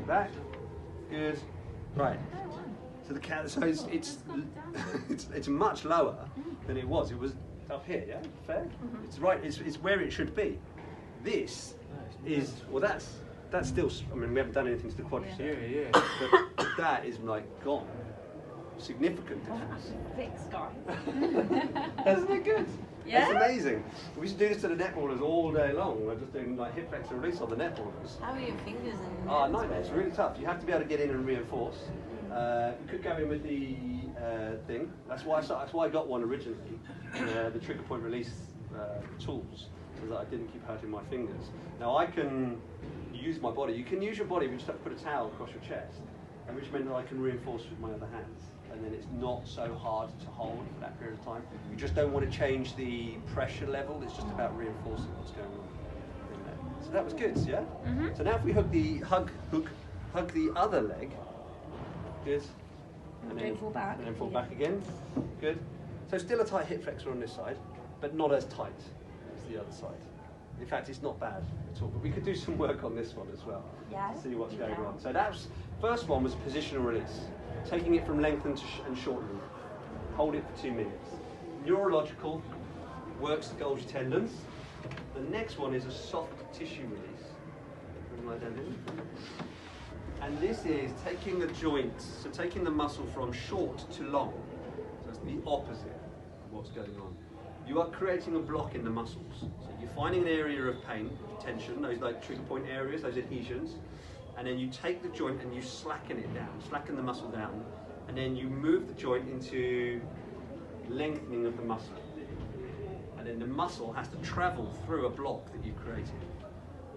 it back. Good. Right. So it's much lower than it was. It was up here, yeah? Fair? It's right, it's where it should be. This is, well that's still, I mean we haven't done anything to the quadriceps, but that is like gone. Significant difference. Fixed, guys. Isn't it good? Yeah. It's amazing. We should do this to the netballers all day long. We're just doing like hip flexor release on the netballers. How are your fingers and Oh, nightmare. It's really tough. You have to be able to get in and reinforce. You could go in with the thing. That's why I got one originally. The trigger point release tools, so that I didn't keep hurting my fingers. Now I can use my body. You can use your body, but you just have to put a towel across your chest, and which meant that I can reinforce with my other hands. And then it's not so hard to hold for that period of time. You just don't want to change the pressure level. It's just about reinforcing what's going on in there. So that was good, yeah? So now if we hug the other leg, good. And don't fall back. And then fall back again, good. So still a tight hip flexor on this side, but not as tight as the other side. In fact, it's not bad at all. But we could do some work on this one as well. Yeah. See what's going on. So that was, first one was positional release. Taking it from lengthen and shortening. Hold it for 2 minutes. Neurological, works the Golgi tendons. The next one is a soft tissue release. Bring my hand in. And this is taking the joint, so taking the muscle from short to long. So it's the opposite of what's going on. You are creating a block in the muscles. So you're finding an area of pain, tension, those like trigger point areas, those adhesions. And then you take the joint and you slacken it down, slacken the muscle down, and then you move the joint into lengthening of the muscle. And then the muscle has to travel through a block that you've created.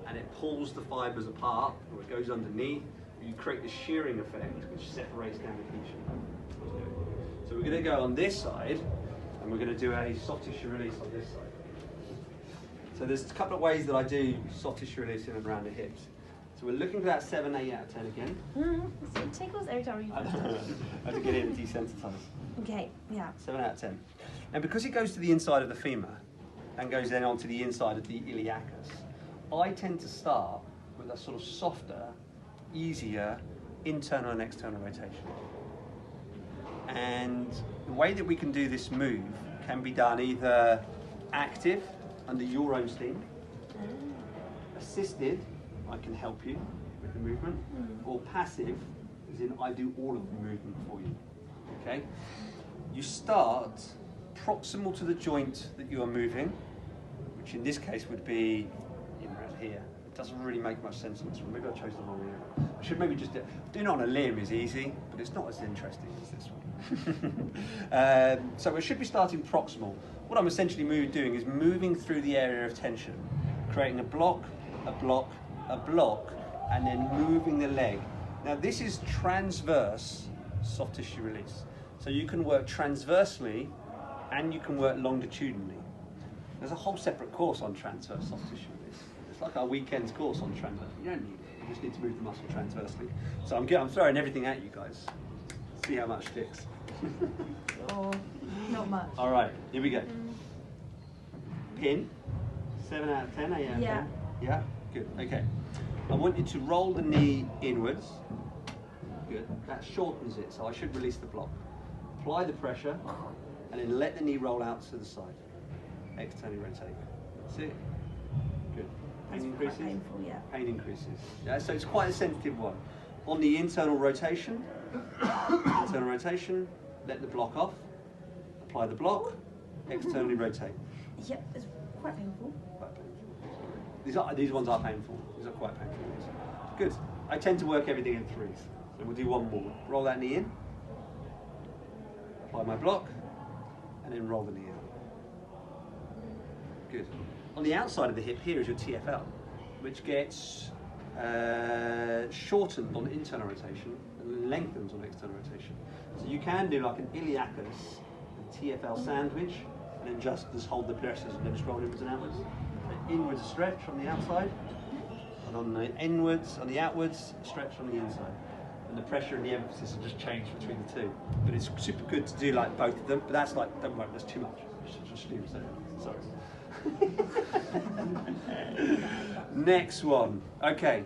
And it pulls the fibers apart, or it goes underneath. You create the shearing effect, which separates down adhesion. So we're going to go on this side, and we're going to do a soft tissue release on this side. So there's a couple of ways that I do soft tissue release in and around the hips. So we're looking for that 7, 8 out of 10 again. It tickles every time you I have to get in and desensitize. Okay, yeah. 7 out of 10. And because it goes to the inside of the femur and goes then onto the inside of the iliacus, I tend to start with a sort of softer, easier internal and external rotation. And the way that we can do this move can be done either active, under your own steam, assisted, I can help you with the movement, or passive, as in I do all of the movement for you. Okay? You start proximal to the joint that you are moving, which in this case would be in around here. It doesn't really make much sense on this one. Maybe I chose the wrong area. I should maybe just doing it on a limb is easy, but it's not as interesting as this one. So we should be starting proximal. What I'm essentially doing is moving through the area of tension, creating a block, a block, a block, and then moving the leg. Now this is transverse soft tissue release. So you can work transversely and you can work longitudinally. There's a whole separate course on transverse soft tissue release. It's like our weekend's course on transverse. You don't need it, you just need to move the muscle transversely. So I'm throwing everything at you guys. See how much sticks. Oh, not much. All right, here we go. Pin, 7 out of 10, 8 out of 10? Yeah, good, okay. I want you to roll the knee inwards. Good, that shortens it, so I should release the block. Apply the pressure, and then let the knee roll out to the side. Externally rotate. That's it. Good. Pain increases? Quite painful, yeah. Pain increases. Yeah, so it's quite a sensitive one. On the internal rotation, let the block off, apply the block, externally rotate. Yep, it's quite painful. Quite painful. These ones are painful. These are quite painful. Good. I tend to work everything in threes. So we'll do one more. Roll that knee in, apply my block, and then roll the knee in. Good. On the outside of the hip here is your TFL, which gets shortened on internal rotation and lengthens on external rotation. So you can do like an iliacus, a TFL sandwich, and then just hold the plexus and then just roll inwards and outwards. The inwards stretch on the outside, and on the inwards, on the outwards, stretch on the inside. And the pressure and the emphasis will just change between the two. But it's super good to do like both of them, but that's like, don't worry, that's too much. Just leave it there. Sorry. Next one. Okay,